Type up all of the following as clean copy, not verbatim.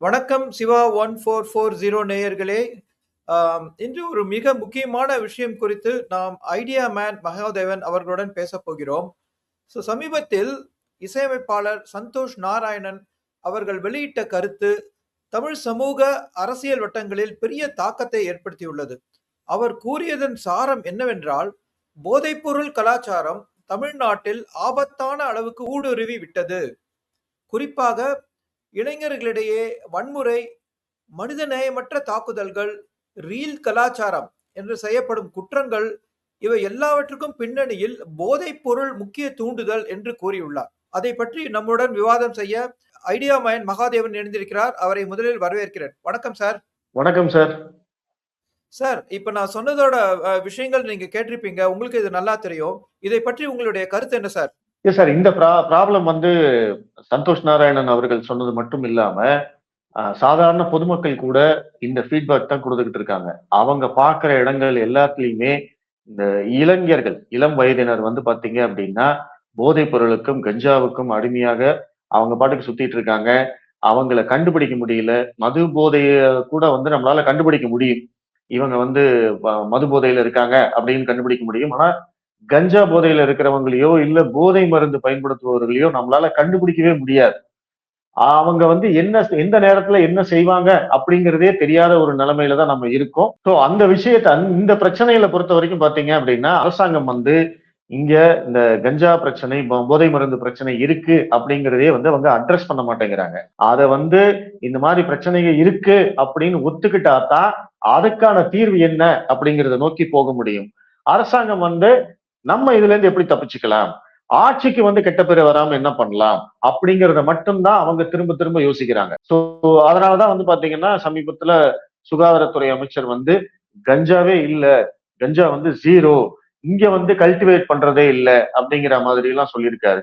வணக்கம் சிவா 1440 நேயர்களே. இன்று ஒரு மிக முக்கியமான விஷயம் குறித்து நாம் ஐடியா மேன் மகாதேவன் அவர்களுடன் பேசப் போகிறோம். சமீபத்தில் இசையமைப்பாளர் சந்தோஷ் நாராயணன் அவர்கள் வெளியிட்ட கருத்து தமிழ் சமூக அரசியல் வட்டங்களில் பெரிய தாக்கத்தை ஏற்படுத்தியுள்ளது. அவர் கூறியதன் சாரம் என்னவென்றால், போதைப்பொருள் கலாச்சாரம் தமிழ்நாட்டில் ஆபத்தான அளவுக்கு ஊடுருவி விட்டது. குறிப்பாக இளைஞர்களிடையே வன்முறை, மனிதநேயமற்ற தாக்குதல்கள், ரீல் கலாச்சாரம் என்று செய்யப்படும் குற்றங்கள், இவை எல்லாவற்றுக்கும் பின்னணியில் போதைப் பொருள் முக்கிய தூண்டுதல் என்று கூறியுள்ளார். அதை பற்றி நம்முடன் விவாதம் செய்ய ஐடியா மேன் மகாதேவன் இணைந்திருக்கிறார். அவரை முதலில் வரவேற்கிறேன். வணக்கம் சார். வணக்கம் சார். சார், இப்ப நான் சொன்னதோட விஷயங்கள் நீங்க கேட்டிருப்பீங்க. உங்களுக்கு இது நல்லா தெரியும். இதை பற்றி உங்களுடைய கருத்து என்ன சார்? சார், இந்த ப்ராப்ளம் சந்தோஷ் நாராயணன் அவர்கள் சொன்னது மட்டும் இல்லாம சாதாரண பொதுமக்கள் கூட இந்த ஃபீட்பேக் தான் கொடுத்துக்கிட்டு இருக்காங்க. அவங்க பார்க்குற இடங்கள் எல்லாத்துலயுமே இந்த இளைஞர்கள், இளம் வயதினர் பாத்தீங்க அப்படின்னா போதைப் பொருளுக்கும் கஞ்சாவுக்கும் அடிமையாக அவங்க பாட்டுக்கு சுத்திட்டு இருக்காங்க. அவங்கள கண்டுபிடிக்க முடியல. மது போதைய கூட நம்மளால கண்டுபிடிக்க முடியும். இவங்க மது போதையில இருக்காங்க அப்படின்னு கண்டுபிடிக்க முடியும். ஆனா கஞ்சா போதையில இருக்கிறவங்களையோ இல்ல போதை மருந்து பயன்படுத்துபவர்களையோ நம்மளால கண்டுபிடிக்கவே முடியாது. அவங்க எந்த நேரத்துல என்ன செய்வாங்க அப்படிங்கிறதே தெரியாத ஒரு நிலைமையில தான் நம்ம இருக்கோம். சோ அந்த விஷயத்த இந்த பிரச்சனைகளை பொறுத்த வரைக்கும் பாத்தீங்க அப்படின்னா அரசாங்கம் இங்க இந்த கஞ்சா பிரச்சனை, போதை மருந்து பிரச்சனை இருக்கு அப்படிங்கிறதே அவங்க அட்ரஸ் பண்ண மாட்டேங்கிறாங்க. அத இந்த மாதிரி பிரச்சனைகள் இருக்கு அப்படின்னு ஒத்துக்கிட்டா தான் அதுக்கான தீர்வு என்ன அப்படிங்கிறத நோக்கி போக முடியும். அரசாங்கம் நம்ம இதுல இருந்து எப்படி தப்பிச்சுக்கலாம், ஆட்சிக்கு கெட்ட பேர் வராம என்ன பண்ணலாம் அப்படிங்கறத மட்டும்தான் அவங்க திரும்ப திரும்ப யோசிக்கிறாங்க. சோ அதனாலதான் பாத்தீங்கன்னா சமீபத்துல சுகாதாரத்துறை அமைச்சர் கஞ்சாவே இல்ல, கஞ்சா ஜீரோ, இங்க கல்டிவேட் பண்றதே இல்ல அப்படிங்கிற மாதிரி எல்லாம் சொல்லியிருக்காரு.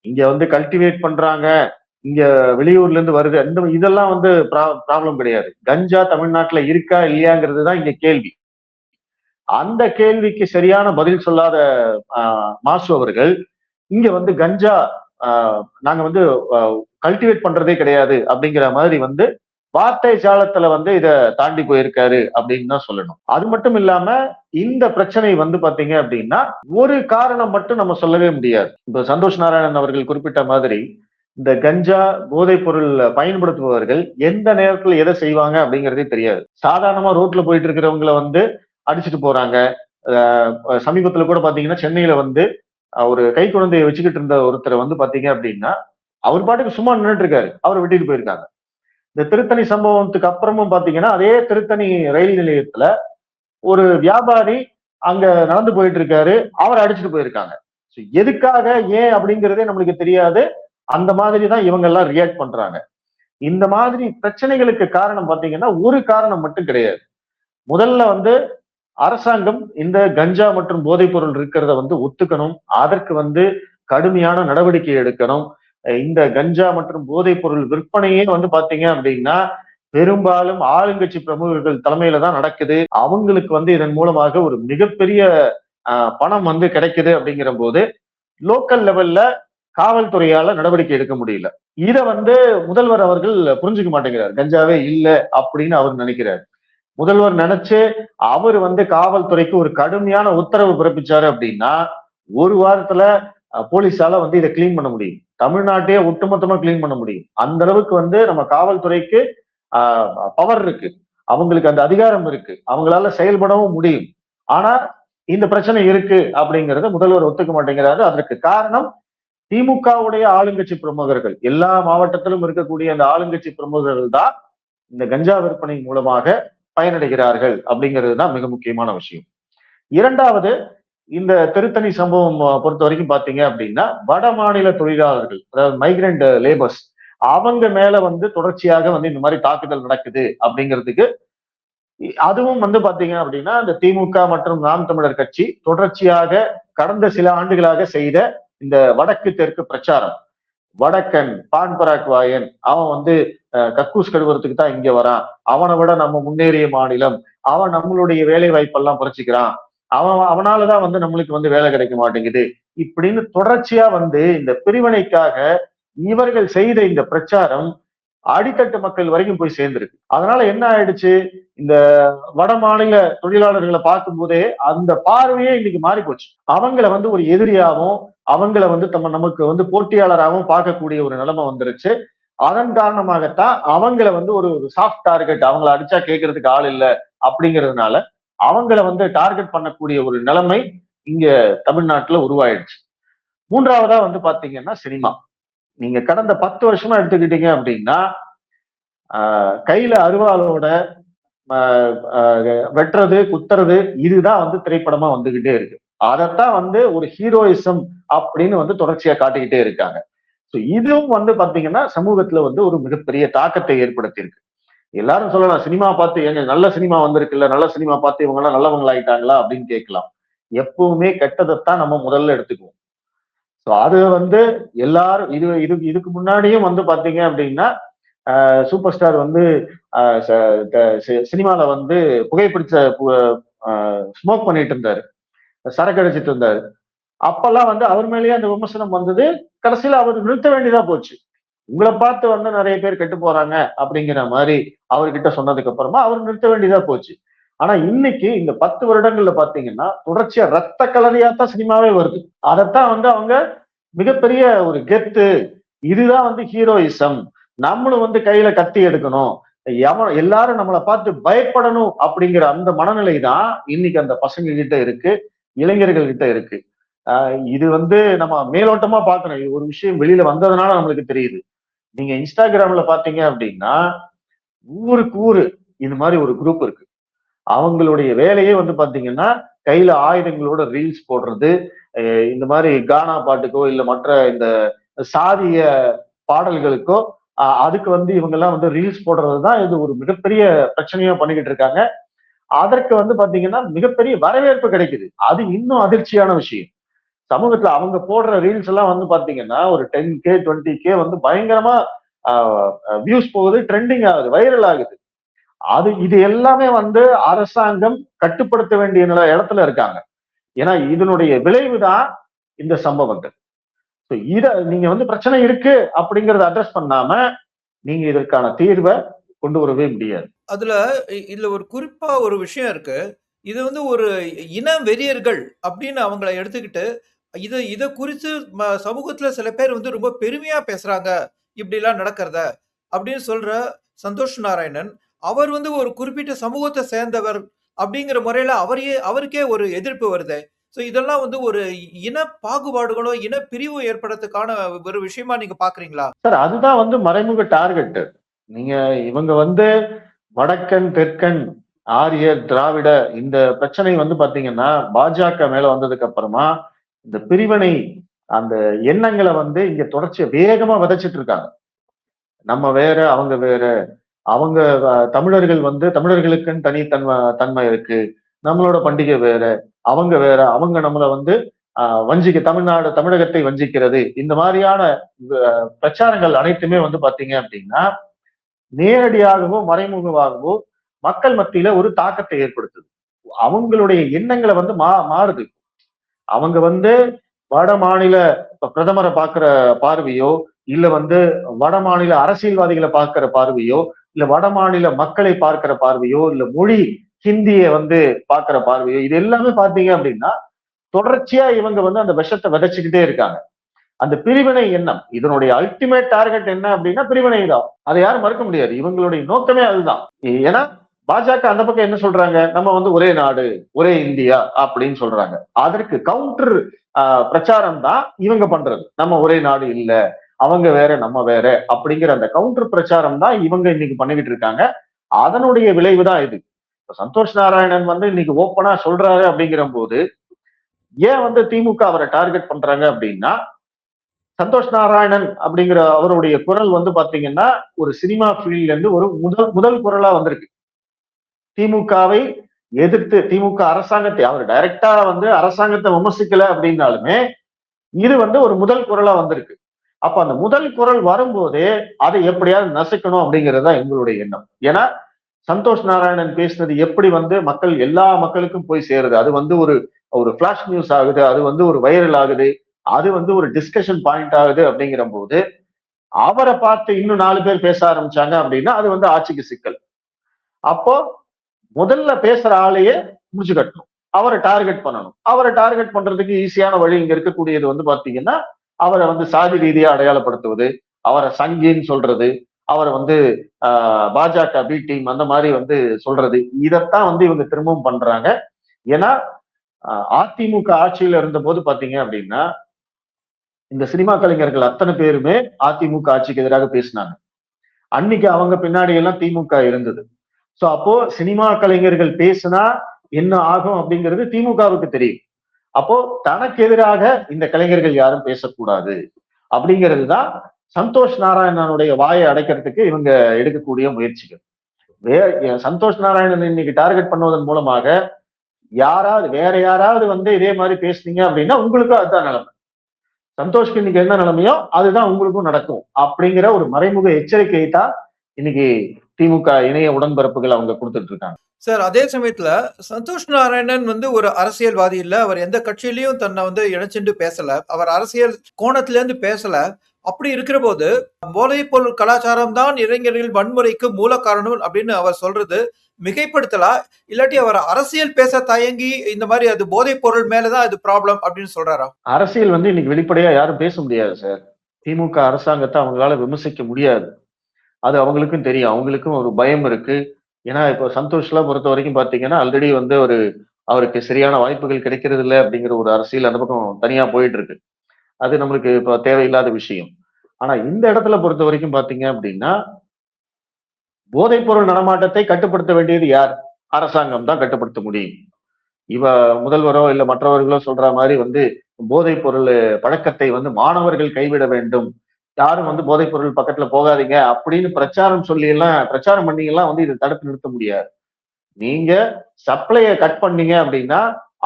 இங்க கல்டிவேட் பண்றாங்க, இங்க வெளியூர்ல இருந்து வருது, இதெல்லாம் ப்ராப்ளம் கிடையாது. கஞ்சா தமிழ்நாட்டுல இருக்கா இல்லையாங்கிறது தான் இங்க கேள்வி. அந்த கேள்விக்கு சரியான பதில் சொல்லாத மாசு அவர்கள் இங்க கஞ்சா நாங்க கல்டிவேட் பண்றதே கிடையாது அப்படிங்கிற மாதிரி வார்த்தை ஜாலத்துல இத தாண்டி போயிருக்காரு அப்படின்னு தான் சொல்லணும். அது மட்டும் இல்லாம இந்த பிரச்சனை பாத்தீங்க அப்படின்னா ஒரு காரணம் மட்டும் நம்ம சொல்லவே முடியாது. இப்ப சந்தோஷ் நாராயணன் அவர்கள் குறிப்பிட்ட மாதிரி இந்த கஞ்சா போதைப் பொருள் பயன்படுத்துபவர்கள் எந்த நேரத்துல எதை செய்வாங்க அப்படிங்கிறதே தெரியாது. சாதாரணமா ரோட்ல போயிட்டு இருக்கிறவங்களை அடிச்சுட்டு போறாங்க. சமீபத்துல கூட பாத்தீங்கன்னா சென்னையில ஒரு கை குழந்தையை வச்சுக்கிட்டு இருந்த ஒருத்தர் பாத்தீங்க அப்படின்னா அவர் பாட்டுக்கு சும்மா நின்றுட்டு இருக்காரு, அவரை வெட்டிட்டு போயிருக்காங்க. இந்த திருத்தணி சம்பவத்துக்கு அப்புறமும் பாத்தீங்கன்னா அதே திருத்தணி ரயில் நிலையத்துல ஒரு வியாபாரி அங்க நடந்து போயிட்டு இருக்காரு, அவரை அடிச்சுட்டு போயிருக்காங்க. எதுக்காக, ஏன் அப்படிங்கிறதே நம்மளுக்கு தெரியாது. அந்த மாதிரி தான் இவங்க எல்லாம் ரியாக்ட் பண்றாங்க. இந்த மாதிரி பிரச்சனைகளுக்கு காரணம் பாத்தீங்கன்னா ஒரு காரணம் மட்டும் கிடையாது. முதல்ல அரசாங்கம் இந்த கஞ்சா மற்றும் போதைப் பொருள் இருக்கிறத ஒத்துக்கணும். அதற்கு கடுமையான நடவடிக்கை எடுக்கணும். இந்த கஞ்சா மற்றும் போதைப் பொருள் விற்பனையே பாத்தீங்க அப்படின்னா பெரும்பாலும் ஆளுங்கட்சி பிரமுகர்கள் தலைமையில தான் நடக்குது. அவங்களுக்கு இதன் மூலமாக ஒரு மிகப்பெரிய பணம் கிடைக்குது. அப்படிங்கிற போது லோக்கல் லெவல்ல காவல்துறையால நடவடிக்கை எடுக்க முடியல. இத முதல்வர் அவர்கள் புரிஞ்சுக்க மாட்டேங்கிறார். கஞ்சாவே இல்லை அப்படின்னு அவர் நினைக்கிறார். முதல்வர் நினைச்சு அவர் காவல்துறைக்கு ஒரு கடுமையான உத்தரவு பிறப்பிச்சாரு அப்படின்னா ஒரு வாரத்துல போலீஸால இதை கிளீன் பண்ண முடியும். தமிழ்நாட்டையே ஒட்டுமொத்தமா கிளீன் பண்ண முடியும். அந்த அளவுக்கு நம்ம காவல்துறைக்கு பவர் இருக்கு, அவங்களுக்கு அந்த அதிகாரம் இருக்கு, அவங்களால செயல்படவும் முடியும். ஆனா இந்த பிரச்சனை இருக்கு அப்படிங்கறத முதல்வர் ஒத்துக்க மாட்டேங்கிறாரு. அதற்கு காரணம் திமுகவுடைய ஆளுங்கட்சி பிரமுகர்கள், எல்லா மாவட்டத்திலும் இருக்கக்கூடிய அந்த ஆளுங்கட்சி பிரமுகர்கள் தான் இந்த கஞ்சா விற்பனை மூலமாக பயனடைகிறார்கள் அப்படிங்கிறது தான் மிக முக்கியமான விஷயம். இரண்டாவது, இந்த திருத்தணி சம்பவம் பொறுத்த வரைக்கும் பாத்தீங்க அப்படின்னா வட மாநில தொழிலாளர்கள், அதாவது மைக்ரண்ட் லேபர்ஸ், அவங்க மேல தொடர்ச்சியாக இந்த மாதிரி தாக்குதல் நடக்குது அப்படிங்கிறதுக்கு அதுவும் பாத்தீங்க அப்படின்னா இந்த திமுக மற்றும் நாம் தமிழர் கட்சி தொடர்ச்சியாக கடந்த சில ஆண்டுகளாக செய்த இந்த வடக்கு தெற்கு பிரச்சாரம். வடக்கன் பான் பராக் வாயன், அவன் கக்கூஸ் கழுவுறதுக்கு தான் இங்க வரான், அவனை விட நம்ம முன்னேறிய மாநிலம், அவன் நம்மளுடைய வேலை வாய்ப்பெல்லாம் குறைச்சிக்கிறான், அவனாலதான் நம்மளுக்கு வேலை கிடைக்க மாட்டேங்குது இப்படின்னு தொடர்ச்சியா இந்த பிரிவினைக்காக இவர்கள் செய்த இந்த பிரச்சாரம் அடித்தட்டு மக்கள் வரைக்கும் போய் சேர்ந்திருக்கு. அதனால என்ன ஆயிடுச்சு, இந்த வட மாநில தொழிலாளர்களை பார்க்கும் போதே அந்த பார்வையே இன்னைக்கு மாறி போச்சு. அவங்கள வந்து ஒரு எதிரியாவும், அவங்கள வந்து நமக்கு வந்து போட்டியாளராகவும் பார்க்கக்கூடிய ஒரு நிலைமை வந்துருச்சு. அதன் காரணமாகத்தான் அவங்கள வந்து ஒரு சாஃப்ட் டார்கெட், அவங்கள அடிச்சா கேட்கறதுக்கு ஆள் இல்ல அப்படிங்கிறதுனால அவங்கள வந்து டார்கெட் பண்ணக்கூடிய ஒரு நிலைமை இங்க தமிழ்நாட்டுல உருவாயிடுச்சு. மூன்றாவதா வந்து பாத்தீங்கன்னா சினிமா. நீங்க கடந்த 10 வருஷமா எடுத்துக்கிட்டீங்க அப்படின்னா கையில அருவாளோட வெட்டுறது, குத்துறது இதுதான் வந்து திரைப்படமா வந்துகிட்டே இருக்கு. அதைத்தான் வந்து ஒரு ஹீரோயிசம் அப்படின்னு வந்து தொடர்ச்சியா காட்டிக்கிட்டே இருக்காங்க. இதுவும் வந்து பாத்தீங்கன்னா சமூகத்துல வந்து ஒரு மிகப்பெரிய தாக்கத்தை ஏற்படுத்தி இருக்கு. எல்லாரும் சொல்லலாம் சினிமா பார்த்து ஏங்க நல்ல சினிமா வந்திருக்குல்ல, நல்ல சினிமா பார்த்து இவங்க எல்லாம் நல்லவங்களாயிட்டாங்களா அப்படின்னு கேட்கலாம். எப்பவுமே கெட்டதைத்தான் நம்ம முதல்ல எடுத்துக்குவோம். அது வந்து எல்லாரும் இதுக்கு முன்னாடியும் வந்து பாத்தீங்க அப்படின்னா சூப்பர் ஸ்டார் வந்து சினிமால வந்து புகைப்பிடிச்ச ஸ்மோக் பண்ணிட்டு இருந்தாரு, சரக்கு அடிச்சிட்டு இருந்தாரு. அப்பெல்லாம் வந்து அவர் மேலேயே அந்த விமர்சனம் வந்தது. கடைசியில அவர் நிறுத்த வேண்டியதா போச்சு. உங்களை பார்த்து வந்து நிறைய பேர் கெட்டு போறாங்க அப்படிங்கிற மாதிரி அவர்கிட்ட சொன்னதுக்கு அப்புறமா அவர் நிறுத்த வேண்டியதா போச்சு. ஆனா இன்னைக்கு இந்த 10 வருடங்கள்ல பாத்தீங்கன்னா தொடர்ச்சியா ரத்த கலரியாத்தான் சினிமாவே வருது. அதைத்தான் வந்து அவங்க மிகப்பெரிய ஒரு கெத்து, இதுதான் வந்து ஹீரோயிசம், நம்மளும் வந்து கையில கத்தி எடுக்கணும், எல்லாரும் நம்மளை பார்த்து பயப்படணும் அப்படிங்கிற அந்த மனநிலை தான் இன்னைக்கு அந்த பசங்க கிட்ட இருக்கு, இளைஞர்கள் கிட்ட இருக்கு. இது வந்து நம்ம மேலோட்டமா பார்க்கணும். இது ஒரு விஷயம் வெளியில வந்ததுனால நம்மளுக்கு தெரியுது. நீங்க இன்ஸ்டாகிராம்ல பாத்தீங்க அப்படின்னா ஊருக்கு ஊரு இது மாதிரி ஒரு குரூப் இருக்கு. அவங்களுடைய வேலையே வந்து பாத்தீங்கன்னா கையில ஆயுதங்களோட ரீல்ஸ் போடுறது, இந்த மாதிரி கானா பாட்டுக்கோ இல்ல மற்ற இந்த சாதிய பாடல்களுக்கோ அதுக்கு வந்து இவங்க எல்லாம் வந்து ரீல்ஸ் போடுறதுதான் இது ஒரு மிகப்பெரிய பிரச்சனையா பண்ணிக்கிட்டு இருக்காங்க. அதற்கு வந்து பாத்தீங்கன்னா மிகப்பெரிய வரவேற்பு கிடைக்குது. அது இன்னும் அதிர்ச்சியான விஷயம். சமூகத்துல அவங்க போடுற ரீல்ஸ் எல்லாம் வந்து பாத்தீங்கன்னா ஒரு 10K 20K வந்து பயங்கரமா வியூஸ் போகுது, ட்ரெண்டிங் ஆகுது, வைரல் ஆகுது. இது எல்லாமே வந்து அரசாங்கம் கட்டுப்படுத்த வேண்டிய இடத்துல இருக்காங்க. ஏன்னா இதனுடைய விளைவுதான் இந்த சம்பவங்கள். இத நீங்க வந்து பிரச்சனை இருக்கு அப்படிங்கறத அட்ரஸ் பண்ணாம நீங்க இதற்கான தீர்வை கொண்டு வரவே முடியாது. இதுல ஒரு குறிப்பா ஒரு விஷயம் இருக்கு. இது வந்து ஒரு இன வெறியர்கள் அப்படின்னு அவங்கள எடுத்துக்கிட்டு இத குறித்து சமூகத்துல சில பேர் வந்து ரொம்ப பெருமையா பேசுறாங்க, இப்படி எல்லாம் நடக்கிறத அப்படின்னு சொல்ற சந்தோஷ் நாராயணன் அவர் வந்து ஒரு குறிப்பிட்ட சமூகத்தை சேர்ந்தவர் அப்படிங்கிற முறையில அவருக்கே ஒரு எதிர்ப்பு வருது. இதெல்லாம் வந்து ஒரு இன பாகுபாடுகளோ இன பிரிவு ஏற்படுறதுக்கான ஒரு விஷயமா நீங்க பாக்குறீங்களா? சார் அதுதான் வந்து மறைமுக டார்கெட். நீங்க இவங்க வந்து வடக்கன் தெற்கன் ஆரியர் திராவிட இந்த பிரச்சனை வந்து பாத்தீங்கன்னா பாஜக மேல வந்ததுக்கு அப்புறமா இந்த பிரிவினை அந்த எண்ணங்களை வந்து இங்க தொடர்ச்சியா வேகமா விதைச்சிட்டு இருக்காங்க. நம்ம வேற அவங்க வேற, அவங்க தமிழர்கள் வந்து தமிழர்களுக்குன்னு தனித்தன்மை இருக்கு, நம்மளோட பண்டிகை வேற, அவங்க வேற, அவங்க நம்மளை வந்து தமிழகத்தை வஞ்சிக்கிறது, இந்த மாதிரியான பிரச்சாரங்கள் அனைத்துமே வந்து பாத்தீங்க அப்படின்னா நேரடியாகவோ மறைமுகமாகவோ மக்கள் மத்தியில ஒரு தாக்கத்தை ஏற்படுத்துது. அவங்களுடைய எண்ணங்களை வந்து மாறுது. அவங்க வந்து வட மாநில பிரதமரை பார்க்கிற பார்வையோ இல்ல வந்து வட மாநில அரசியல்வாதிகளை பார்க்கிற பார்வையோ இல்ல வட மாநில மக்களை பார்க்கிற பார்வையோ இல்ல மொழி ஹிந்தியை வந்து பார்க்கிற பார்வையோ இது எல்லாமே பாத்தீங்க அப்படின்னா தொடர்ச்சியா இவங்க வந்து அந்த விஷத்தை விதைச்சுக்கிட்டே இருக்காங்க. அந்த பிரிவினை எண்ணம் இதனுடைய அல்டிமேட் டார்கெட் என்ன அப்படின்னா பிரிவினை தான். அதை யாரும் மறுக்க முடியாது. இவங்களுடைய நோக்கமே அதுதான். ஏன்னா பாஜக அந்த பக்கம் என்ன சொல்றாங்க, நம்ம வந்து ஒரே நாடு ஒரே இந்தியா அப்படின்னு சொல்றாங்க. அதற்கு கவுண்டர் பிரச்சாரம் தான் இவங்க பண்றது. நம்ம ஒரே நாடு இல்ல, அவங்க வேற நம்ம வேற அப்படிங்கிற அந்த கவுண்டர் பிரச்சாரம் தான் இவங்க இன்னைக்கு பண்ணிக்கிட்டு இருக்காங்க. அதனுடைய விளைவுதான் இது. சந்தோஷ் நாராயணன் வந்து இன்னைக்கு ஓப்பனா சொல்றாரு அப்படிங்கிற போது ஏன் வந்து திமுக அவரை டார்கெட் பண்றாங்க அப்படின்னா சந்தோஷ் நாராயணன் அப்படிங்கிற அவருடைய குரல் வந்து பாத்தீங்கன்னா ஒரு சினிமா ஃபீல்ட்ல இருந்து ஒரு முதல் குரலா வந்திருக்கு. திமுகவை எதிர்த்து திமுக அரசாங்கத்தை அவர் டைரக்டா வந்து அரசாங்கத்தை விமர்சிக்கல அப்படின்னாலுமே இது வந்து ஒரு முதல் குரலா வந்திருக்கு. அப்ப அந்த முதல் குரல் வரும்போதே அதை எப்படியாவது நசுக்கணும் அப்படிங்கிறது தான் எங்களுடைய எண்ணம். ஏன்னா சந்தோஷ் நாராயணன் பேசினது எப்படி வந்து எல்லா மக்களுக்கும் போய் சேருது, அது வந்து ஒரு பிளாஷ் நியூஸ் ஆகுது, அது வந்து ஒரு வைரல் ஆகுது, அது வந்து ஒரு டிஸ்கஷன் பாயிண்ட் ஆகுது அப்படிங்கிற போது அவரை பார்த்து இன்னும் 4 பேர் பேச ஆரம்பிச்சாங்க அப்படின்னா அது வந்து ஆட்சிக்கு சிக்கல். அப்போ முதல்ல பேசுற ஆளையே முடிச்சு கட்டணும். அவரை டார்கெட் பண்ணணும். அவரை டார்கெட் பண்றதுக்கு ஈஸியான வழி இங்க இருக்கக்கூடியது வந்து பாத்தீங்கன்னா, அவரை வந்து சாதி ரீதியா அடையாளப்படுத்துவது, அவரை சங்கின்னு சொல்றது, அவரை வந்து பாஜக பி டீம் அந்த மாதிரி வந்து சொல்றது. இதத்தான் வந்து இவங்க திரும்பவும் பண்றாங்க. ஏன்னா அதிமுக ஆட்சியில இருந்த போது பாத்தீங்க அப்படின்னா, இந்த சினிமா கலைஞர்கள் அத்தனை பேருமே அதிமுக ஆட்சிக்கு எதிராக பேசினாங்க. அன்னைக்கு அவங்க பின்னாடி எல்லாம் திமுக இருந்தது. சோ அப்போ சினிமா கலைஞர்கள் பேசினா என்ன ஆகும் அப்படிங்கிறது திமுகவுக்கு தெரியும். அப்போ தனக்கு எதிராக இந்த கலைஞர்கள் யாரும் பேசக்கூடாது அப்படிங்கிறது தான் சந்தோஷ் நாராயணனுடைய வாயை அடைக்கிறதுக்கு இவங்க எடுக்கக்கூடிய முயற்சிகள். சந்தோஷ் நாராயணன் இன்னைக்கு டார்கெட் பண்ணுவதன் மூலமாக யாராவது வேற யாராவது வந்து இதே மாதிரி பேசுனீங்க அப்படின்னா உங்களுக்கும் அதுதான் நிலைமை. சந்தோஷ்க்கு இன்னைக்கு என்ன நிலைமையோ அதுதான் உங்களுக்கும் நடக்கும் அப்படிங்கிற ஒரு மறைமுக எச்சரிக்கையை தான் இன்னைக்கு திமுக இணைய உடன்பிறப்புகள் அவங்க கொடுத்துட்டு இருக்காங்க. சார், அதே சமயத்துல சந்தோஷ் நாராயணன் வந்து ஒரு அரசியல்வாதி இல்ல. அவர் எந்த கட்சியிலயும் தன்னை வந்து இணைச்சுண்டு பேசல. அவர் அரசியல் கோணத்துல இருந்து பேசல. அப்படி இருக்கிற போது போதைப் பொருள் கலாச்சாரம் தான் இளைஞர்கள் வன்முறைக்கு மூல காரணம் அப்படின்னு அவர் சொல்றது மிகைப்படுத்தலாம். இல்லாட்டி அவர் அரசியல் பேச தயங்கி இந்த மாதிரி அது போதைப் பொருள் மேலதான் அது ப்ராப்ளம் அப்படின்னு சொல்றாரா? அரசியல் வந்து இன்னைக்கு வெளிப்படையா யாரும் பேச முடியாது சார். திமுக அரசாங்கத்தை அவங்களால விமர்சிக்க முடியாது. அது அவங்களுக்கும் தெரியும். அவங்களுக்கும் ஒரு பயம் இருக்கு. ஏன்னா இப்போ சந்தோஷ்லாம் பொறுத்த வரைக்கும் பாத்தீங்கன்னா ஆல்ரெடி வந்து அவருக்கு சரியான வாய்ப்புகள் கிடைக்கிறது இல்லை அப்படிங்கிற ஒரு அரசியல் அந்த பக்கம் தனியா போயிட்டு இருக்கு. அது நம்மளுக்கு இப்போ தேவையில்லாத விஷயம். ஆனா இந்த இடத்துல பொறுத்த வரைக்கும் பாத்தீங்க அப்படின்னா போதைப் பொருள் நடமாட்டத்தை கட்டுப்படுத்த வேண்டியது யார்? அரசாங்கம் தான் கட்டுப்படுத்த முடியும். இவ முதல்வரோ இல்ல மற்றவர்களோ சொல்ற மாதிரி வந்து போதைப் பொருள் பழக்கத்தை வந்து மாணவர்கள் கைவிட வேண்டும், யாரும் வந்து போதைப் பொருள் பக்கத்துல போகாதீங்க அப்படின்னு பிரச்சாரம் பண்ணி எல்லாம் வந்து இதை தடுத்து நிறுத்த முடியாது. நீங்க சப்ளைய கட் பண்ணீங்க அப்படின்னா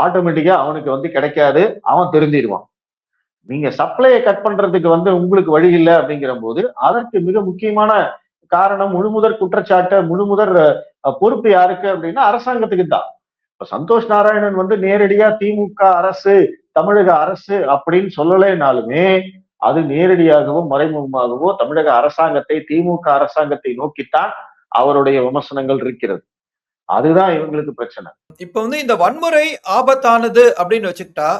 ஆட்டோமேட்டிக்கா அவனுக்கு வந்து கிடைக்காது, அவன் திருந்திடுவான். நீங்க சப்ளைய கட் பண்றதுக்கு வந்து உங்களுக்கு வழி இல்லை அப்படிங்கிற போது அதற்கு மிக முக்கியமான காரணம் முழுமுதற் குற்றச்சாட்டு முழுமுதற் பொறுப்பு யாருக்கு அப்படின்னா அரசாங்கத்துக்கு தான். இப்ப சந்தோஷ் நாராயணன் வந்து நேரடியா திமுக அரசு தமிழக அரசு அப்படின்னு சொல்லலைனாலுமே அது நேரடியாகவோ மறைமுகமாகவோ தமிழக அரசாங்கத்தை திமுக அரசாங்கத்தை நோக்கித்தான் அவருடைய விமர்சனங்கள் இருக்கிறது. அதுதான் இவங்களுக்கு பிரச்சனை. இப்ப வந்து இந்த வன்முறை ஆபத்தானது அப்படின்னு வச்சுக்கிட்டா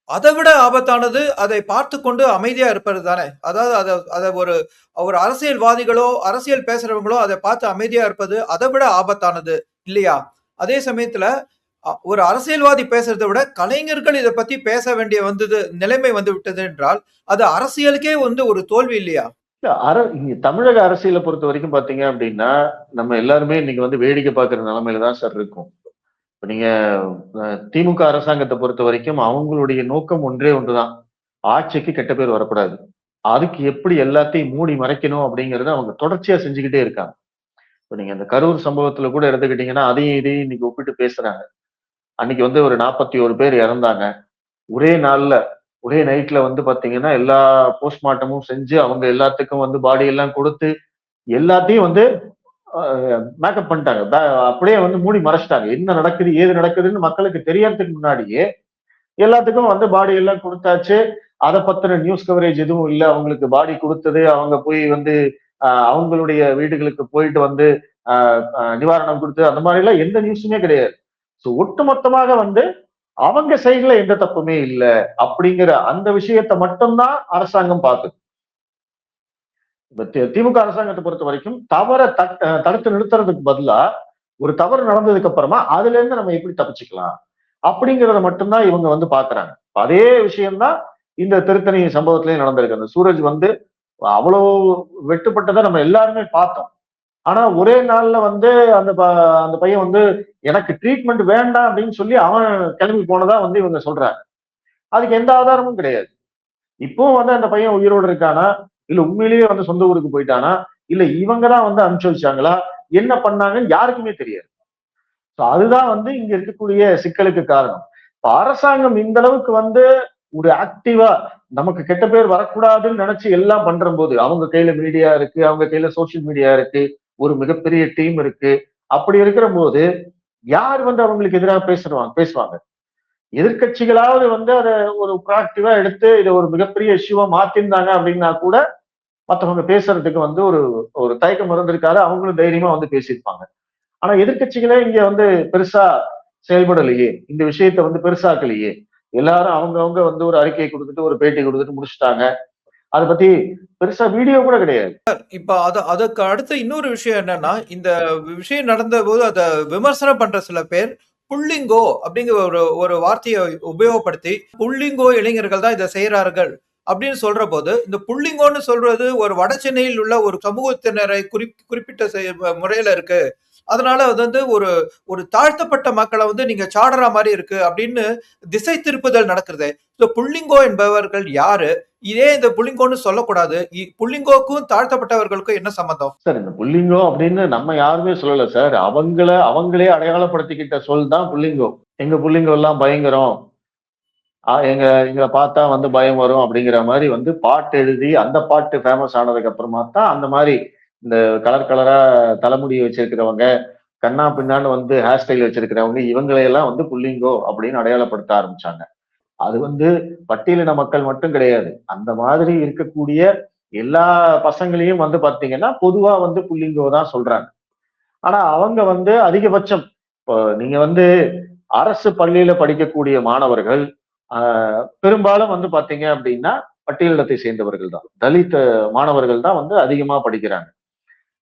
அதை விட ஆபத்தானது அதை பார்த்து கொண்டு அமைதியா இருப்பது தானே. அதாவது அதை ஒரு அரசியல்வாதிகளோ அரசியல் பேசுறவங்களோ அதை பார்த்து அமைதியா இருப்பது அதை விட ஆபத்தானது இல்லையா? அதே சமயத்துல ஒரு அரசியல்வாதி பேசுறதை விட கலைஞர்கள் இதை பத்தி பேச வேண்டிய நிலைமை வந்து விட்டது என்றால் அது அரசியலுக்கே வந்து ஒரு தோல்வி இல்லையா? இங்க தமிழக அரசியலை பொறுத்த வரைக்கும் பாத்தீங்க அப்படின்னா நம்ம எல்லாருமே இன்னைக்கு வந்து வேடிக்கை பார்க்கிற நிலைமையில தான் சார் இருக்கும். இப்ப நீங்க திமுக அரசாங்கத்தை பொறுத்த வரைக்கும் அவங்களுடைய நோக்கம் ஒன்றே ஒன்றுதான், ஆட்சிக்கு கெட்ட பேர் வரக்கூடாது. அதுக்கு எப்படி எல்லாத்தையும் மூடி மறைக்கணும் அப்படிங்கறத அவங்க தொடர்ச்சியா செஞ்சுக்கிட்டே இருக்காங்க. இப்ப நீங்க அந்த கரூர் சம்பவத்துல கூட எடுத்துக்கிட்டீங்கன்னா அதையும் இதையும் இன்னைக்கு ஒப்பிட்டு பேசுறாங்க. அன்னைக்கு வந்து ஒரு 41 பேர் இறந்தாங்க. ஒரே நாள்ல ஒரே நைட்ல வந்து பாத்தீங்கன்னா எல்லா போஸ்ட்மார்ட்டமும் செஞ்சு அவங்க எல்லாத்துக்கும் வந்து பாடி எல்லாம் கொடுத்து எல்லாத்தையும் வந்து மேக்கப் பண்ணிட்டாங்க. அப்படியே வந்து மூடி மறைச்சிட்டாங்க. என்ன நடக்குது ஏது நடக்குதுன்னு மக்களுக்கு தெரியறதுக்கு முன்னாடியே எல்லாத்துக்கும் வந்து பாடி எல்லாம் கொடுத்தாச்சு. அதை பத்தின நியூஸ் கவரேஜ் எதுவும் இல்லை. அவங்களுக்கு பாடி கொடுத்தது அவங்க போய் வந்து அவங்களுடைய வீடுகளுக்கு போயிட்டு வந்து நிவாரணம் கொடுத்து அந்த மாதிரி எல்லாம் எந்த நியூஸுமே கிடையாது. சோ ஒட்டுமொத்தமாக வந்து அவங்க சைடுல எந்த தப்புமே இல்லை அப்படிங்கிற அந்த விஷயத்த மட்டும்தான் அரசாங்கம் பார்க்குது. திமுக அரசாங்கத்தை பொறுத்த வரைக்கும் தவறை தடுத்து நிறுத்துறதுக்கு பதிலா ஒரு தவறு நடந்ததுக்கு அப்புறமா அதுல இருந்து நம்ம எப்படி தப்பிச்சுக்கலாம் அப்படிங்கிறத மட்டும்தான் இவங்க வந்து பாக்குறாங்க. அதே விஷயம்தான் இந்த திருத்தணி சம்பவத்திலயும் நடந்திருக்கு. அந்த சூரஜ் வந்து அவ்வளவு வெட்டுப்பட்டதை நம்ம எல்லாருமே பார்த்தோம். ஆனா ஒரே நாள்ல வந்து அந்த பையன் வந்து எனக்கு ட்ரீட்மெண்ட் வேண்டாம் அப்படின்னு சொல்லி அவன் கிளம்பி போனதா வந்து இவங்க சொல்றாங்க. அதுக்கு எந்த ஆதாரமும் கிடையாது. இப்பவும் வந்து அந்த பையன் உயிரோடு இருக்கானா, இல்ல உண்மையிலேயே வந்து சொந்த ஊருக்கு போயிட்டானா, இல்ல இவங்கதான் வந்து அனுப்பிச்சு வச்சாங்களா, என்ன பண்ணாங்கன்னு யாருக்குமே தெரியாது. அதுதான் வந்து இங்க இருக்கக்கூடிய சிக்கலுக்கு காரணம். இப்ப அரசாங்கம் இந்த அளவுக்கு வந்து ஒரு ஆக்டிவா நமக்கு கெட்ட பேர் வரக்கூடாதுன்னு நினைச்சு எல்லாம் பண்ற போது அவங்க கையில மீடியா இருக்கு, அவங்க கையில சோசியல் மீடியா இருக்கு, ஒரு மிகப்பெரிய டீம் இருக்கு. அப்படி இருக்கிற போது யார் வந்து அவங்களுக்கு எதிராக பேசுவாங்க? எதிர்கட்சிகளாவது வந்து அதை ஒரு ப்ராக்டிவா எடுத்து இதை ஒரு மிகப்பெரிய இஷ்யூவா மாத்திருந்தாங்க அப்படின்னா கூட மத்தவங்க பேசுறதுக்கு வந்து ஒரு ஒரு தயக்கம் இருந்திருக்காது. அவங்களும் தைரியமா வந்து பேசியிருப்பாங்க. ஆனா எதிர்க்கட்சிகளே இங்க வந்து பெருசா செயல்படலையே. இந்த விஷயத்த வந்து பெருசாக்கலையே. எல்லாரும் அவங்கவங்க வந்து ஒரு அறிக்கை குடுத்துட்டு, ஒரு பேட்டி குடுத்துட்டு முடிச்சுட்டாங்க. அத பத்தி பெருசா வீடியோ கூட கிடையாது. இப்ப அதுக்கு அடுத்து இன்னொரு விஷயம் என்னன்னா, இந்த விஷயம் நடந்தபோது அத விமர்சனம் பண்ற சில பேர், புல்லிங்கோ அப்படிங்கிற ஒரு ஒரு வார்த்தைய உபயோகப்படுத்தி, புல்லிங்கோ இளைஞர்கள் தான் இத செய்றார்கள் அப்படின்னு சொல்றபோது, இந்த புல்லிங்கோன்னு சொல்றது ஒரு வட சென்னையில் உள்ள ஒரு சமூகத்தினரை குறிப்பிட்ட முறையில இருக்கு. அதனால அது வந்து ஒரு ஒரு தாழ்த்தப்பட்ட மக்கள வந்து நீங்க சாடுற மாரி இருக்கு அப்படின்னு திசை திருப்புதல் நடக்குது. புல்லிங்கோ என்பவர்கள் யாரு? இதே இந்த புல்லிங்கோன்னு சொல்லக்கூடாது. புல்லிங்கோக்கும் தாழ்த்தப்பட்டவர்களுக்கும் என்ன சம்மந்தம்? சார் இந்த புல்லிங்கோ அப்படின்னு நம்ம யாருமே சொல்லல சார். அவங்களே அடையாளப்படுத்திக்கிட்ட சொல் தான் புல்லிங்கோ. எங்க புல்லிங்கோ எல்லாம் பயங்கரம். எங்கள பார்த்தா வந்து பயம் வரும் அப்படிங்கிற மாரி வந்து பாட்டு எழுதி, அந்த பாட்டு ஃபேமஸ் ஆனதுக்கு அப்புறமா தான் அந்த மாரி இந்த கலர் கலரா தலைமுடி வச்சிருக்கிறவங்க, கன்னா பின்னான்னு வந்து ஹேர் ஸ்டைல் வச்சிருக்கிறவங்க, இவங்களையெல்லாம் வந்து புல்லிங்கோ அப்படின்னு அடையாளப்படுத்த ஆரம்பிச்சாங்க. அது வந்து பட்டியலின மக்கள் மட்டும் கிடையாது. அந்த மாதிரி இருக்கக்கூடிய எல்லா பசங்களையும் வந்து பார்த்தீங்கன்னா, பொதுவா வந்து புல்லிங்கோ தான் சொல்றாங்க. ஆனா அவங்க வந்து அதிகபட்சம் இப்போ நீங்க வந்து அரசு பள்ளியில படிக்கக்கூடிய மாணவர்கள், ஆ பெரும்பாலும் வந்து பார்த்தீங்க அப்படின்னா, பட்டியலினத்தை சேர்ந்தவர்கள் தான். தலித் மாணவர்கள் தான் வந்து அதிகமா படிக்கிறாங்க.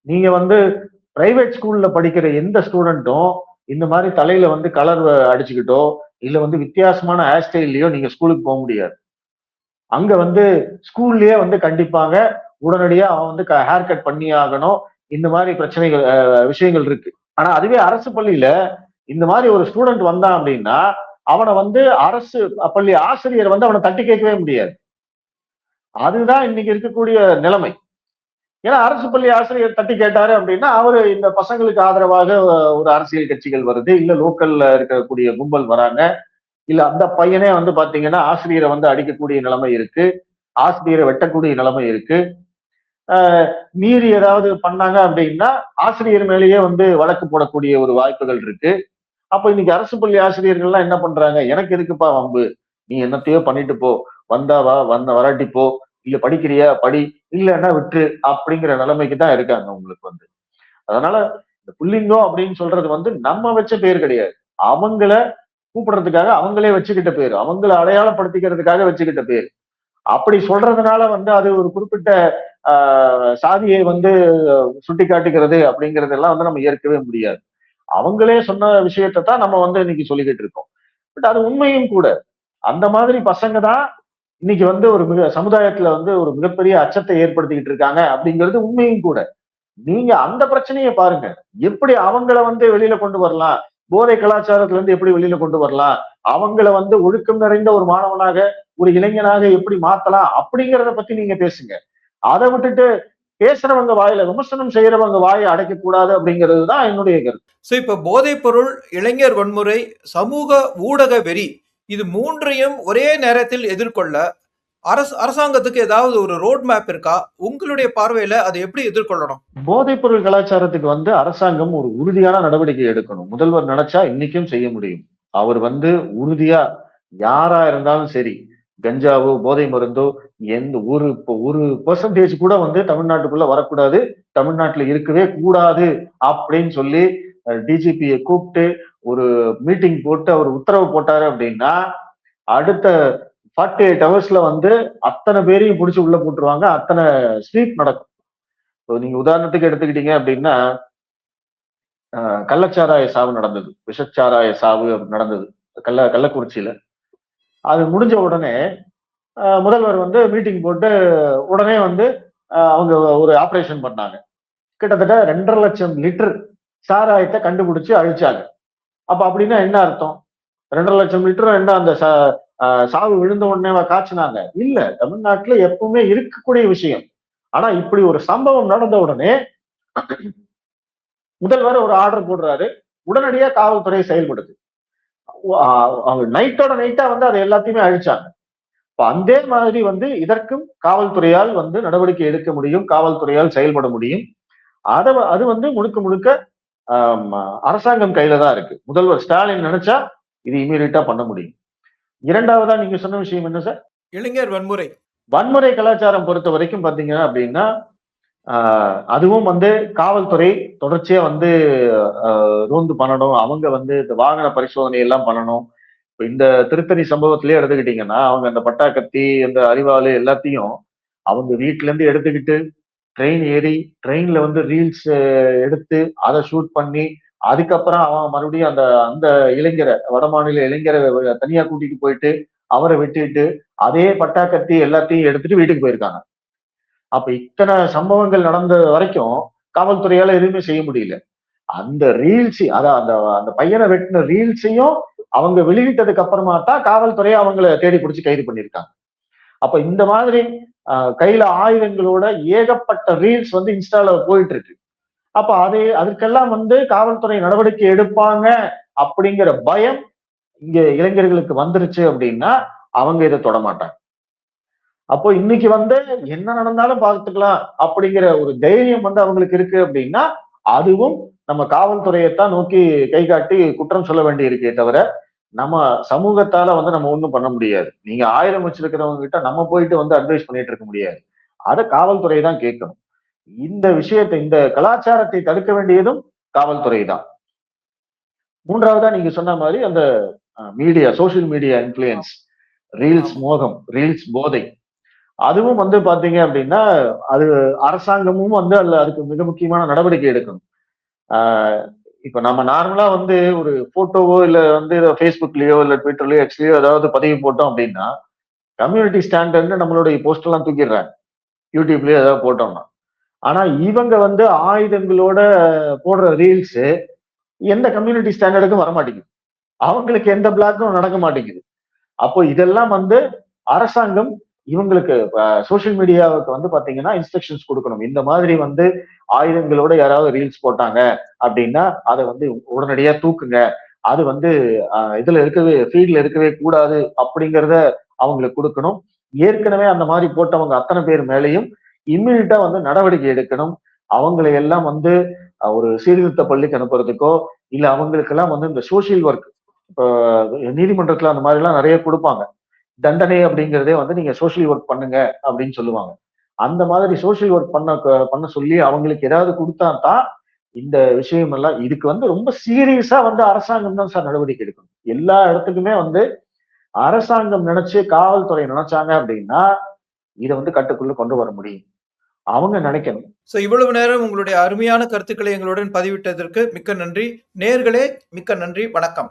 நீங்க வந்து பிரைவேட் ஸ்கூல்ல படிக்கிற எந்த ஸ்டூடெண்ட்டும் இந்த மாரி தலையில வந்து கலர் அடிச்சுக்கிட்டோ, இல்ல வந்து வித்தியாசமான ஹேர் ஸ்டைல்லயோ நீங்க ஸ்கூலுக்கு போ முடியாது. அங்க வந்து ஸ்கூல்லயே வந்து கண்டிப்பாங்க உடனடியா அவன் வந்து ஹேர் கட் பண்ணியே ஆகணும். இந்த மாரி பிரச்சனைகள் விஷயங்கள் இருக்கு. ஆனா அதுவே அரசு பள்ளியில இந்த மாரி ஒரு ஸ்டூடெண்ட் வந்தான் அப்படின்னா, அவன வந்து அரசு பள்ளி ஆசிரியர் வந்து அவன தட்டி கேட்கவே முடியாது. அதுதான் இன்னைக்கு இருக்கக்கூடிய நிலைமை. ஏன்னா அரசு பள்ளி ஆசிரியர் தட்டி கேட்டாரு அப்படின்னா, அவரு இந்த பசங்களுக்கு ஆதரவாக ஒரு அரசியல் கட்சிகள் வருது. இல்ல லோக்கல்ல இருக்கக்கூடிய கும்பல் வராங்க. இல்ல அந்த பையனே வந்து பாத்தீங்கன்னா, ஆசிரியரை வந்து அடிக்கக்கூடிய நிலைமை இருக்கு. ஆசிரியரை வெட்டக்கூடிய நிலைமை இருக்கு. அ மீறி ஏதாவது பண்ணாங்க அப்படின்னா, ஆசிரியர் மேலேயே வந்து வழக்கு போடக்கூடிய ஒரு வாய்ப்புகள் இருக்கு. அப்ப இன்னைக்கு அரசு பள்ளி ஆசிரியர்கள்லாம் என்ன பண்றாங்க? எனக்கு எதுக்குப்பா வம்பு? நீ என்னத்தையோ பண்ணிட்டு போ. வந்தா வா, வராட்டி போ. இல்ல படிக்கிறியா? படி. இல்லன்னா விட்டுரு. அப்படிங்கிற நிலைமைக்கு தான் இருக்காங்க உங்களுக்கு வந்து. அதனால இந்த புல்லிங்கோ அப்படின்னு சொல்றது வந்து நம்ம வச்ச பேர் கிடையாது. அவங்கள கூப்பிடுறதுக்காக அவங்களே வச்சுக்கிட்ட பேரு. அவங்கள அடையாளப்படுத்திக்கிறதுக்காக வச்சுக்கிட்ட பேரு. அப்படி சொல்றதுனால வந்து அது ஒரு குறிப்பிட்ட சாதியை வந்து சுட்டிக்காட்டுகிறது அப்படிங்கிறதெல்லாம் வந்து நம்ம ஏற்கவே முடியாது. அவங்களே சொன்ன விஷயத்த தான் நம்ம வந்து இன்னைக்கு சொல்லிக்கிட்டு இருக்கோம். பட் அது உண்மையும் கூட. அந்த மாதிரி பசங்க தான் இன்னைக்கு வந்து ஒரு சமுதாயத்துல வந்து ஒரு மிகப்பெரிய அச்சத்தை ஏற்படுத்திக்கிட்டு இருக்காங்க அப்படிங்கிறது உண்மையும் கூட. நீங்க அந்த பிரச்சனைய பாருங்க. எப்படி அவங்கள வந்து வெளியில கொண்டு வரலாம்? போதை கலாச்சாரத்துல இருந்து எப்படி வெளியில கொண்டு வரலாம்? அவங்கள வந்து ஒழுக்கம் நிறைந்த ஒரு மாணவனாக, ஒரு இளைஞனாக எப்படி மாத்தலாம்? அப்படிங்கிறத பத்தி நீங்க பேசுங்க. அத விட்டுட்டு பேசுறவங்க வாயில விமர்சனம் செய்யறவங்க வாயை அடைக்கக் கூடாது அப்படிங்கிறது தான் என்னுடைய கருத்து. இப்ப போதைப்பொருள், இளைஞர் வன்முறை, சமூக ஊடக வெறி இது 3யும் ஒரே நேரத்தில் எதிர்கொள்ள அரசாங்கத்துக்கு ஏதாவது ஒரு ரோட் மேப் இருக்கா? உங்களுடைய பார்வையில அத எப்படி எதிர்கொள்ளணும்? போதைப்பொருள் கலாச்சாரத்துக்கு வந்து அரசாங்கம் ஒரு உறுதியான நடவடிக்கை எடுக்கணும். முதல்வர் நினைச்சா இன்னைக்கும் செய்ய முடியும். அவர் வந்து உறுதியா யாரா இருந்தாலும் சரி, கஞ்சாவோ, போதை மருந்தோ எந்த ஒரு பெர்சன்டேஜ் கூட வந்து தமிழ்நாட்டுக்குள்ள வரக்கூடாது. தமிழ்நாட்டுல இருக்கவே கூடாது அப்படின்னு சொல்லி டிஜிபிய கூப்பிட்டு ஒரு மீட்டிங் போட்டு அவர் உத்தரவு போட்டாரு அப்படின்னா, அடுத்த 48 ஹவர்ஸ்ல வந்து அத்தனை பேரையும் புடிச்சு உள்ள போட்டுருவாங்க. அத்தனை ஸ்வீப் நடக்கும். இப்போ நீங்க உதாரணத்துக்கு எடுத்துக்கிட்டீங்க அப்படின்னா, கள்ளச்சாராய சாவு நடந்தது. விஷச்சாராய சாவு நடந்தது. கள்ளக்குறிச்சியில. அது முடிஞ்ச உடனே முதல்வர் வந்து மீட்டிங் போட்டு உடனே வந்து அவங்க ஒரு ஆபரேஷன் பண்ணாங்க. கிட்டத்தட்ட 2,50,000 லிட்டர் சாராயத்த கண்டுபிடிச்சு அழிச்சாங்க. அப்ப அப்படின்னா என்ன அர்த்தம்? 2,50,000 லிட்டரும் என்ன அந்த சாவு விழுந்த உடனேவா காய்ச்சுனாங்க? இல்ல. தமிழ்நாட்டுல எப்பவுமே இருக்கக்கூடிய விஷயம். ஆனா இப்படி ஒரு சம்பவம் நடந்த உடனே முதல்வர் ஒரு ஆர்டர் போடுறாரு. உடனடியா காவல்துறை செயல்படுது. நைட்டோட நைட்டா வந்து அதை எல்லாத்தையுமே அழிச்சாங்க. இப்ப அதே மாதிரி வந்து இதற்கும் காவல்துறையால் வந்து நடவடிக்கை எடுக்க முடியும். காவல்துறையால் செயல்பட முடியும். அது வந்து முழுக்க முழுக்க அரசாங்கம் கையில தான் இருக்கு. முதல்வர் ஸ்டாலின் நினைச்சா இது இம்மீடியட்டா பண்ண முடியும். 2வதா நீங்க சொன்ன விஷயம் என்ன சார்? இளைஞர் வன்முறை. வன்முறை கலாச்சாரம் பொறுத்த வரைக்கும் பாத்தீங்க அப்படின்னா, அதுவும் வந்து காவல்துறை தொடர்ச்சியா வந்து ரோந்து பண்ணணும். அவங்க வந்து இந்த வாகன பரிசோதனை எல்லாம் பண்ணணும். இப்ப இந்த திருத்தணி சம்பவத்திலேயே எடுத்துக்கிட்டீங்கன்னா, அவங்க அந்த பட்டாக்கத்தி, அந்த அரிவாளு எல்லாத்தையும் அவங்க வீட்ல இருந்து எடுத்துக்கிட்டு ட்ரெயின் ஏறி, ட்ரெயின்ல வந்து ரீல்ஸ் எடுத்து, அத ஷூட் பண்ணி, அதுக்கப்புறம் அவன் மறுபடியும் அந்த அந்த இளைஞர வடமாநில இளைஞர தனியா கூட்டிட்டு போயிட்டு, அவர வெட்டிட்டு, அதே பட்டாக்கத்தி எல்லாத்தையும் எடுத்துட்டு வீட்டுக்கு போயிருக்காங்க. அப்ப இத்தன சம்பவங்கள் நடந்த வரைக்கும், காவல்துறையால எதுவுமே செய்ய முடியல. அந்த ரீல்ஸ் அதான் அந்த அந்த பையன வெட்டின ரீல்ஸையும் அவங்க வெளியிட்டதுக்கு அப்புறமா தான் காவல்துறை அவங்கள தேடி புடிச்சு கைது பண்ணியிருக்காங்க. அப்ப இந்த மாதிரி கையில ஆயுதங்களோட ஏகப்பட்ட ரீல்ஸ் வந்து இன்ஸ்டால போயிட்டு இருக்கு. அப்ப அதற்கெல்லாம் வந்து காவல்துறை நடவடிக்கை எடுப்பாங்க அப்படிங்கிற பயம் இங்க இளைஞர்களுக்கு வந்துருச்சு அப்படின்னா, அவங்க இத தொடமாட்டாங்க. அப்போ இன்னைக்கு வந்து என்ன நடந்தாலும் பார்த்துக்கலாம் அப்படிங்கிற ஒரு தைரியம் வந்து அவங்களுக்கு இருக்கு அப்படின்னா, அதுவும் நம்ம காவல்துறையத்தான் நோக்கி கை காட்டி குற்றம் சொல்ல வேண்டியிருக்கே தவிர, நம்ம சமூகத்தால வந்து நம்ம ஒண்ணும் பண்ண முடியாது. நீங்க ஆயுதம் வச்சிருக்கிறவங்க கிட்ட நம்ம போயிட்டு வந்து அட்வைஸ் பண்ணிட்டு இருக்க முடியாது. அத காவல்துறை தான் கேட்கணும். இந்த விஷயத்தை இந்த கலாச்சாரத்தை தடுக்க வேண்டியதும் காவல்துறை தான். 3வதா நீங்க சொன்ன மாரி அந்த சோசியல் மீடியா இன்ஃப்ளூயன்ஸ், ரீல்ஸ் ஆமா. மோகம், ரீல்ஸ் போதை. அதுவும் வந்து பார்த்தீங்க அப்டின்னா, அது அரசாங்கமும் வந்து அதுக்கு மிக முக்கியமான நடவடிக்கை எடுக்கணும். ஆ இப்ப நம்ம நார்மலா வந்து ஒரு ஃபோட்டோவோ இல்ல வந்து Facebookலயோ, இல்ல Twitterலயோ, Xலயோ ஏதாவது பதிவு போட்டோம் அப்டின்னா, கம்யூனிட்டி ஸ்டாண்டர்ட்ன்னு நம்மளுடைய போஸ்ட்லாம் தூக்கிடுறாங்க. YouTubeலயோ ஏதாவது போட்டோம்னா. ஆனா இவங்க வந்து ஆயுதங்களோட போடுற ரீல்ஸ் எந்த கம்யூனிட்டி ஸ்டாண்டர்டுக்கும் வரமாட்டேங்குது. அவங்களுக்கு எந்த பிளாக்கும் நடக்க மாட்டேங்குது. அப்போ இதெல்லாம் வந்து அரசாங்கம் இவங்களுக்கு சோசியல் மீடியாவுக்கு வந்து பாத்தீங்கன்னா இன்ஸ்ட்ரக்ஷன்ஸ் கொடுக்கணும். இந்த மாதிரி வந்து ஆயுதங்களோட யாராவது ரீல்ஸ் போட்டாங்க அப்படின்னா, அதை வந்து உடனடியா தூக்குங்க. அது வந்து இதுல ஃபீல்ட்ல இருக்கவே கூடாது அப்படிங்கிறத அவங்களுக்கு கொடுக்கணும். ஏற்கனவே அந்த மாதிரி போட்டவங்க அத்தனை பேர் மேலேயும் இம்மிடியா வந்து நடவடிக்கை எடுக்கணும். அவங்களை எல்லாம் வந்து ஒரு சீர்திருத்த பள்ளிக்கு அனுப்புறதுக்கோ, இல்ல அவங்களுக்கெல்லாம் வந்து இந்த சோசியல் ஒர்க் இப்போ நீதிமன்றத்துல அந்த மாதிரி எல்லாம் நிறைய கொடுப்பாங்க. தண்டனை அப்படிங்கிறதே வந்து நீங்க சோசியல் ஒர்க் பண்ணுங்க அப்படின்னு சொல்லுவாங்க. அந்த மாதிரி சோசியல் ஒர்க் பண்ண சொல்லி அவங்களுக்கு ஏதாவது கொடுத்தா தான் இந்த விஷயம் எல்லாம் இதுக்கு வந்து ரொம்ப சீரியஸா வந்து அரசாங்கம் தான் சார் நடவடிக்கை எடுக்கணும். எல்லா இடத்துக்குமே வந்து அரசாங்கம் நினைச்சு காவல்துறை நினைச்சாங்க அப்படின்னா இதை வந்து கட்டுக்குள்ள கொண்டு வர முடியும். அவங்க நினைக்கணும். இவ்வளவு நேரம் உங்களுடைய அருமையான கருத்துக்களை எங்களுடன் பதிவிட்டதற்கு மிக்க நன்றி. நேயர்களே, மிக்க நன்றி. வணக்கம்.